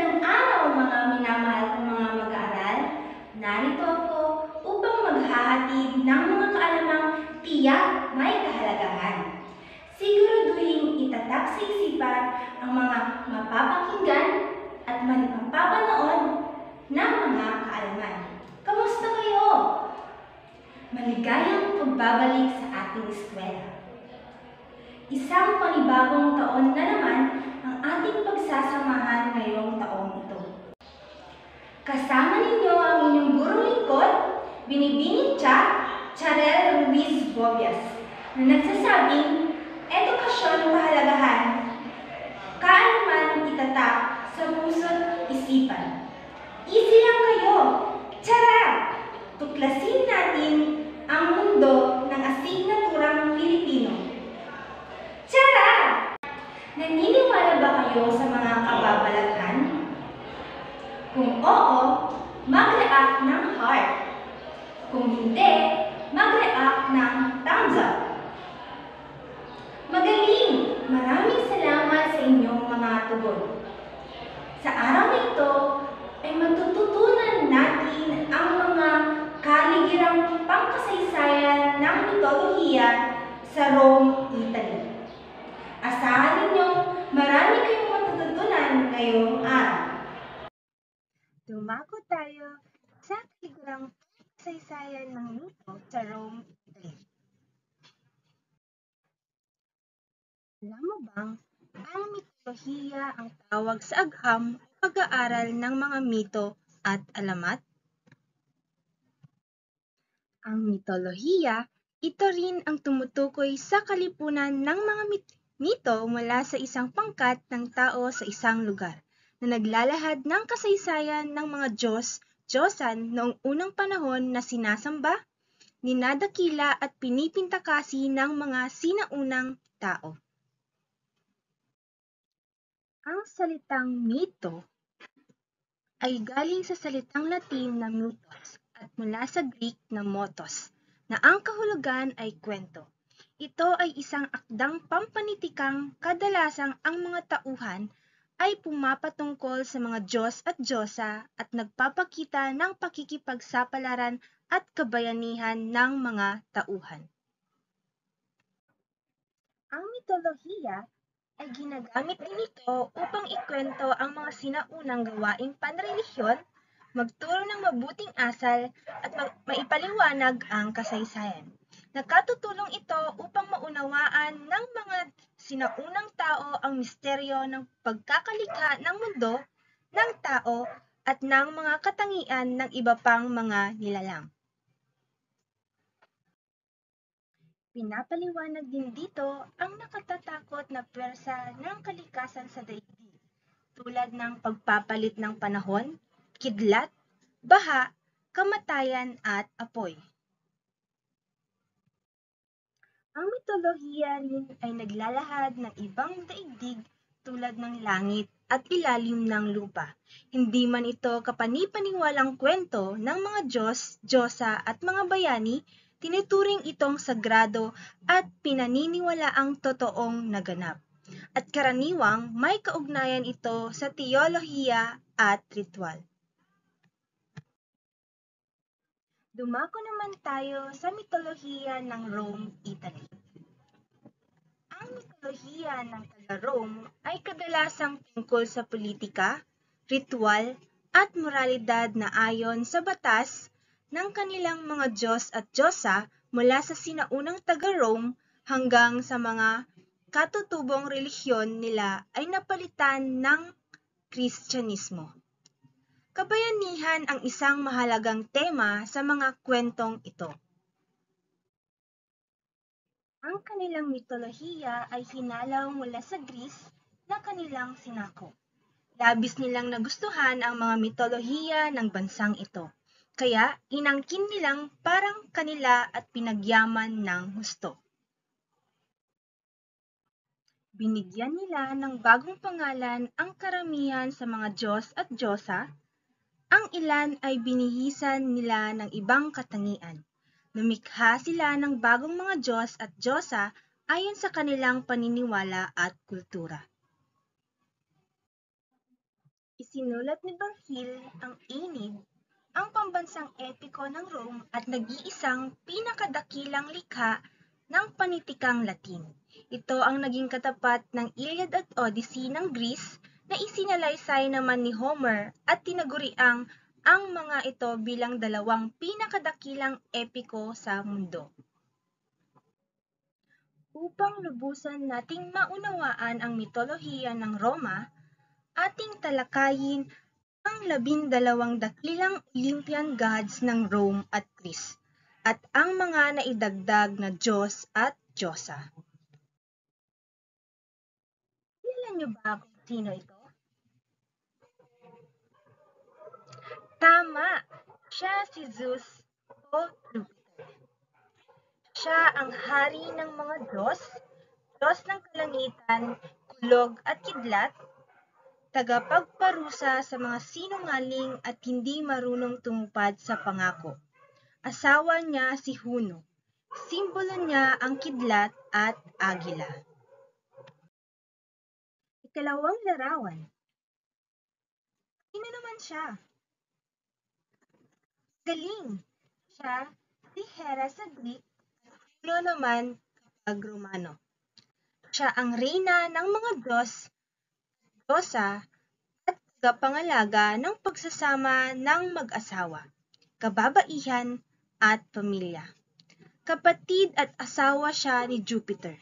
Magandang araw mga minamahal kong mga mag-aaral. Narito ako upang maghahatid ng mga kaalamang tiyak may kahalagahan. Siguraduhin itatak sa isipan ang mga mapapakinggan at mapapanood ng mga kaalaman. Kamusta kayo? Maligayang pagbabalik sa ating eskwela. Isang panibagong taon na naman ang ating pagsasamahan ngayong taong ito. Kasama ninyo ang inyong gurong lingkod, Binibining Charel Ruiz Bobias, na nagsasabing, edukasyon kahalagahan, kaalaman itatak sa puso't isipan. Easy lang kayo! Tara! Tuklasin natin ang mundo ng asignaturang Pilipino. Tara! Naniniwala ba kayo sa mga kababalaghan? Kung oo, mag-react ng heart. Kung hindi, mag-react ng thumbs up. Magaling! Maraming salamat sa inyong mga tugon. Sa araw na ito, ay matututunan natin ang mga kaligirang pangkasaysayan ng mitolohiya sa Rome, Italy. Asahan ninyong marami kayong matututunan ngayong araw. Dumako tayo sa kaligurang kasaysayan ng mito sa Rome, Italy. Alam mo bang ang mitolohiya ang tawag sa agham o pag-aaral ng mga mito at alamat? Ang mitolohiya, ito rin ang tumutukoy sa kalipunan ng mga mito mula sa isang pangkat ng tao sa isang lugar na naglalahad ng kasaysayan ng mga Diyos-Diyosan noong unang panahon na sinasamba, ninadakila at pinipintakasi ng mga sinaunang tao. Ang salitang mito ay galing sa salitang Latin na mythos at mula sa Greek na motos, na ang kahulugan ay kwento. Ito ay isang akdang pampanitikang kadalasang ang mga tauhan ay pumapatungkol sa mga Diyos at Diyosa at nagpapakita ng pakikipagsapalaran at kabayanihan ng mga tauhan. Ang mitolohiya ay ginagamit din ito upang ikwento ang mga sinaunang gawaing panrelihiyon, magturo ng mabuting asal at maipaliwanag ang kasaysayan. Nakatutulong ito upang maunawaan ng mga sinaunang tao ang misteryo ng pagkakalikha ng mundo, ng tao, at ng mga katangian ng iba pang mga nilalang. Pinapaliwanag din dito ang nakatatakot na pwersa ng kalikasan sa daigdig, tulad ng pagpapalit ng panahon, kidlat, baha, kamatayan at apoy. Ang mitolohiya rin ay naglalahad ng ibang daigdig tulad ng langit at ilalim ng lupa. Hindi man ito kapani-paniwalang kwento ng mga Diyos, Diyosa at mga bayani, tinuturing itong sagrado at pinaniniwalaang totoong naganap. At karaniwang may kaugnayan ito sa teolohiya at ritual. Dumako naman tayo sa mitolohiya ng Rome, Italy. Ang mitolohiya ng taga-Rome ay kadalasang tungkol sa politika, ritual, at moralidad na ayon sa batas ng kanilang mga Diyos at Diyosa mula sa sinaunang taga-Rome hanggang sa mga katutubong relihiyon nila ay napalitan ng Kristyanismo. Kabayanihan ang isang mahalagang tema sa mga kwentong ito. Ang kanilang mitolohiya ay hinalaw mula sa Greece na kanilang sinakop. Labis nilang nagustuhan ang mga mitolohiya ng bansang ito, kaya inangkin nilang parang kanila at pinagyaman ng husto. Binigyan nila ng bagong pangalan ang karamihan sa mga Diyos at Diyosa. Ang ilan ay binihisan nila ng ibang katangian. Lumikha sila ng bagong mga Diyos at Diyosa ayon sa kanilang paniniwala at kultura. Isinulat ni Virgil ang Aeneid, ang pambansang epiko ng Rome at nag-iisang pinakadakilang likha ng panitikang Latin. Ito ang naging katapat ng Iliad at Odyssey ng Greece na isinalaysay naman ni Homer at tinaguriang ang mga ito bilang dalawang pinakadakilang epiko sa mundo. Upang lubusan nating maunawaan ang mitolohiya ng Roma, ating talakayin ang 12 dakilang Olympian gods ng Rome at Greece at ang mga naidagdag na Diyos at Diyosa. Kilala niyo ba kung sino ito? Tama! Siya si Zeus o Jupiter. Siya ang hari ng mga Diyos, Diyos ng kalangitan, kulog at kidlat, tagapagparusa sa mga sinungaling at hindi marunong tumupad sa pangako. Asawa niya si Juno. Simbolo niya ang kidlat at agila. Ikalawang larawan. Sino naman siya? Galing! Siya si Hera sa Greek at Juno naman kapag Romano. Siya ang reyna ng mga Diyos, Diyosa at tagapangalaga ng pagsasama ng mag-asawa, kababaihan at pamilya. Kapatid at asawa siya ni Jupiter.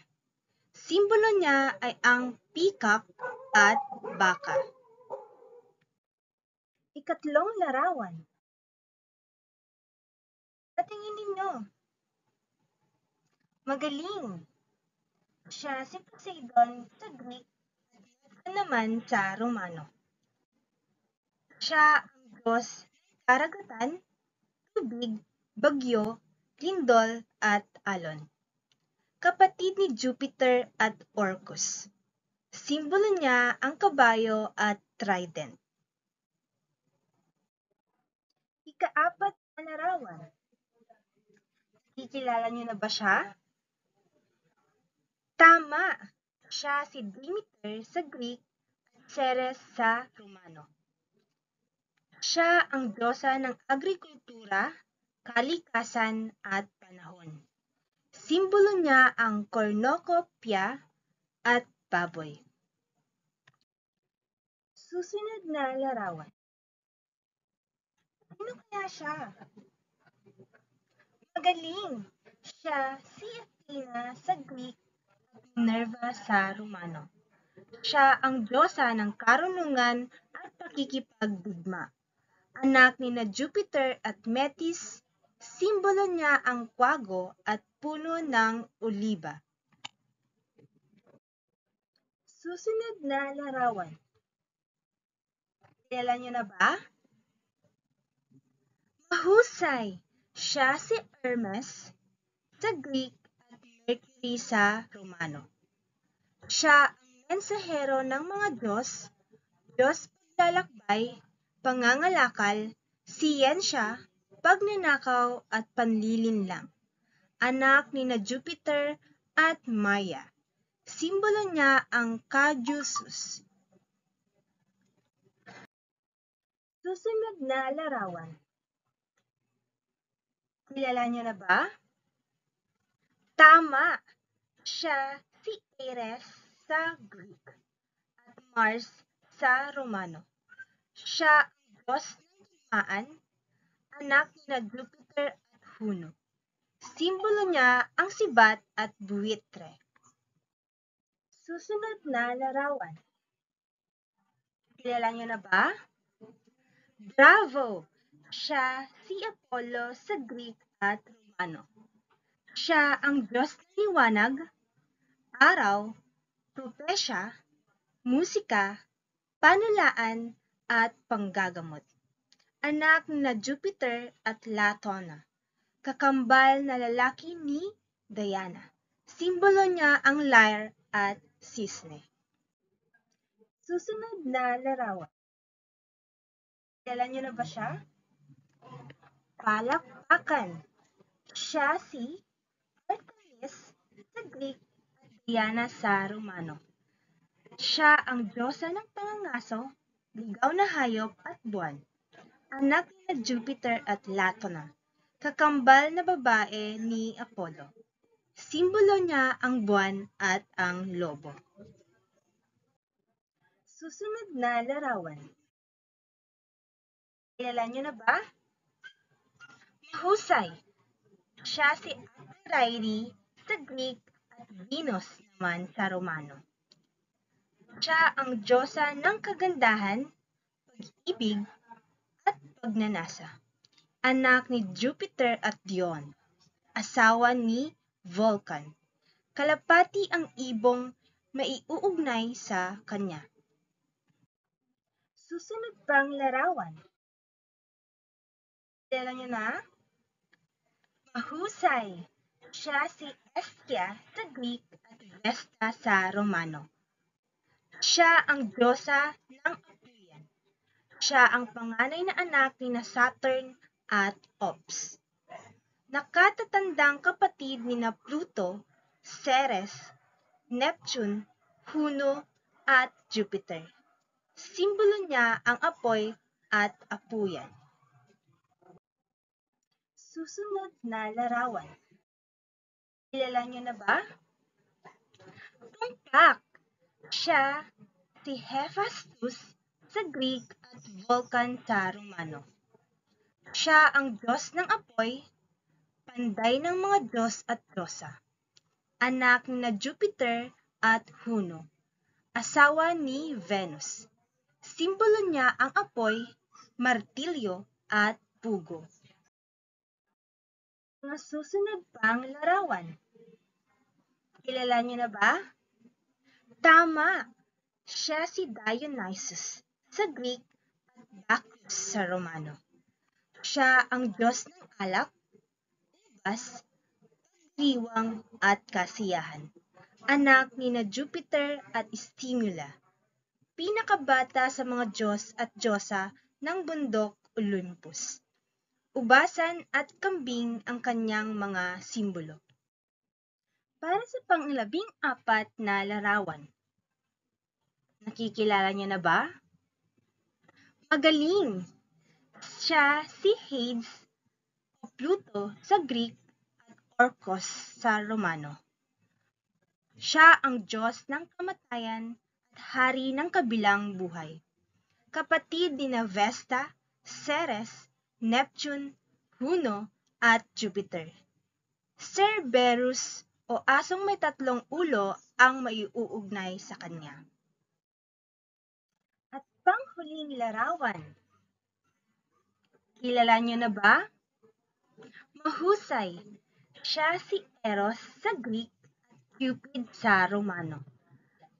Simbolo niya ay ang peacock at baka. Ikatlong larawan. Patingin ninyo. Magaling! Siya si Poseidon sa Greek at naman sa Romano. Siya ang Diyos ng karagatan, tubig, bagyo, lindol at alon. Kapatid ni Jupiter at Orcus. Simbolo niya ang kabayo at trident. Ikaapat na larawan. Kikilala niyo na ba siya? Tama! Siya si Demeter sa Greek at Ceres sa Romano. Siya ang diyosa ng agrikultura, kalikasan at panahon. Simbolo niya ang cornucopia at baboy. Susunod na larawan. Sino kaya siya? Magaling! Siya si Athena sa Greek at Minerva sa Romano. Siya ang diyosa ng karunungan at pakikipagdigma. Anak ni na Jupiter at Metis, simbolo niya ang kwago at puno ng oliba. Susunod na larawan. Kilala niyo na ba? Mahusay! Siya si Hermes sa Greek at Mercury sa Romano. Siya ang mensahero ng mga Diyos, Diyos paglalakbay, pangangalakal, siyensya, pagnanakaw at panlilinlang. Anak ni na Jupiter at Maya. Simbolo niya ang Caduceus. Susunod na larawan. Kilala niyo na ba? Tama! Siya si Ares sa Greek at Mars sa Romano. Siya ang Diyos ng digmaan, anak ni na Jupiter at Juno. Simbolo niya ang sibat at buwitre. Susunod na larawan. Kilala niyo na ba? Bravo! Siya si Apollo sa Greek at Romano. Siya ang Diyos ng liwanag, araw, propesya, musika, panulaan at panggagamot. Anak na Jupiter at Latona. Kakambal na lalaki ni Diana. Simbolo niya ang lyre at sisne. Susunod na larawan. Kilala niyo na ba siya? Palakpakan! Siya si Artemis sa Greek at Diana sa Romano. Siya ang diyosa ng pangangaso, ligaw na hayop at buwan, anak ni Jupiter at Latona, kakambal na babae ni Apollo. Simbolo niya ang buwan at ang lobo. Susunod na larawan. Kilala niyo na ba? Mahusay. Siya si Aphrodite sa Greek at Venus naman sa Romano. Siya ang diyosa ng kagandahan, pag-ibig, at pagnanasa. Anak ni Jupiter at Dion, asawa ni Vulcan. Kalapati ang ibong maiuugnay sa kanya. Susunod pang larawan. Kilala niyo na? Mahusay. Siya si Hestia sa Greek at Vesta sa Romano. Siya ang diyosa ng apuyan. Siya ang panganay na anak ni Saturn at Ops. Nakatatandang kapatid ni Pluto, Ceres, Neptune, Juno at Jupiter. Simbolo niya ang apoy at apuyan. Susunod na larawan. Kilala niyo na ba? Tungkak. Siya si Hephaestus sa Greek at Vulcan sa Romano. Siya ang Diyos ng apoy, panday ng mga Diyos at Diyosa. Anak ni Jupiter at Juno, asawa ni Venus. Simbolo niya ang apoy, martilyo at pugo. Mga susunod pang larawan. Kilala niyo na ba? Tama! Siya si Dionysus sa Greek at Bacchus sa Romano. Siya ang Diyos ng alak, ubas, diwang at kasiyahan. Anak ni Jupiter at Stimula. Pinakabata sa mga Diyos at Diyosa ng bundok Olympus. Ubasan at kambing ang kanyang mga simbolo. Para sa pang-14 na larawan. Nakikilala niyo na ba? Magaling! Siya si Hades o Pluto sa Greek at Orcus sa Romano. Siya ang Diyos ng kamatayan at hari ng kabilang buhay. Kapatid ni Vesta, Ceres, Neptune, Juno at Jupiter. Cerberus o asong may 3 ulo ang maiuugnay sa kanya. At panghuling larawan. Kilala niyo na ba? Mahusay. Siya si Eros sa Greek at Cupid sa Romano.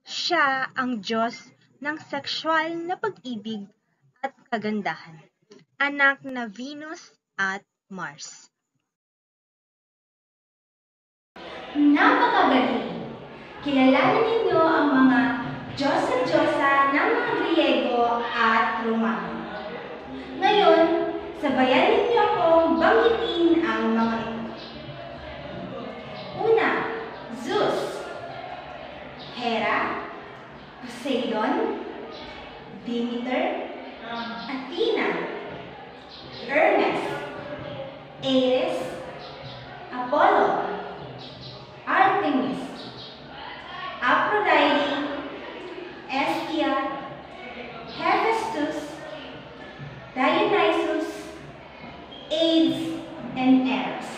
Siya ang Diyos ng sexual na pag-ibig at kagandahan. Anak na Venus at Mars. Napakagaling! Kilalanin ninyo ang mga Diyos at Diyosa ng mga Griego at Romano. Ngayon, sabayan ninyo akong banggitin ang mga ito. Una, Zeus, Hera, Poseidon, Demeter, Athena, Hermes, Ares, Apollo, Artemis, Aphrodite, Hestia, Hephaestus, Dionysus, Hades, and Eros.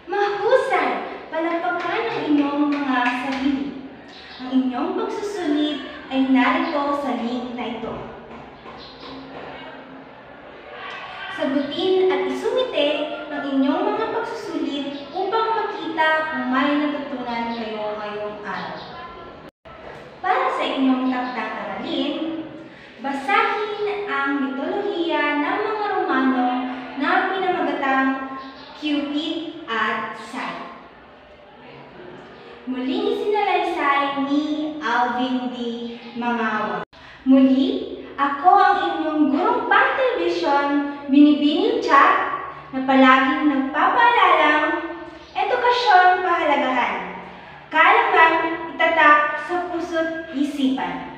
Mahusay! Palakpakan ang inyong mga sarili. Ang inyong pagsusulit ay narito sa link na ito. Sagutin at isumite ang inyong mga pagsusulit upang makita kung may natutunan kayo ngayong araw. Para sa inyong takdang aralin, basahin ang mitolohiya ng mga Romano na pinamagatang Cupid at Psyche. Muling isinalaysay ni Alvin D. Mangawa. Muli, ako ang inyong gurong pang-television, Binibining Chat, na palaging nagpapaalalang edukasyon pahalagahan, kaalaman itatak sa puso't isipan.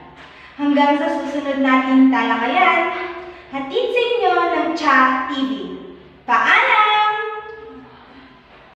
Hanggang sa susunod nating talakayan, hatid sa inyo ng Cha TV. Paalam!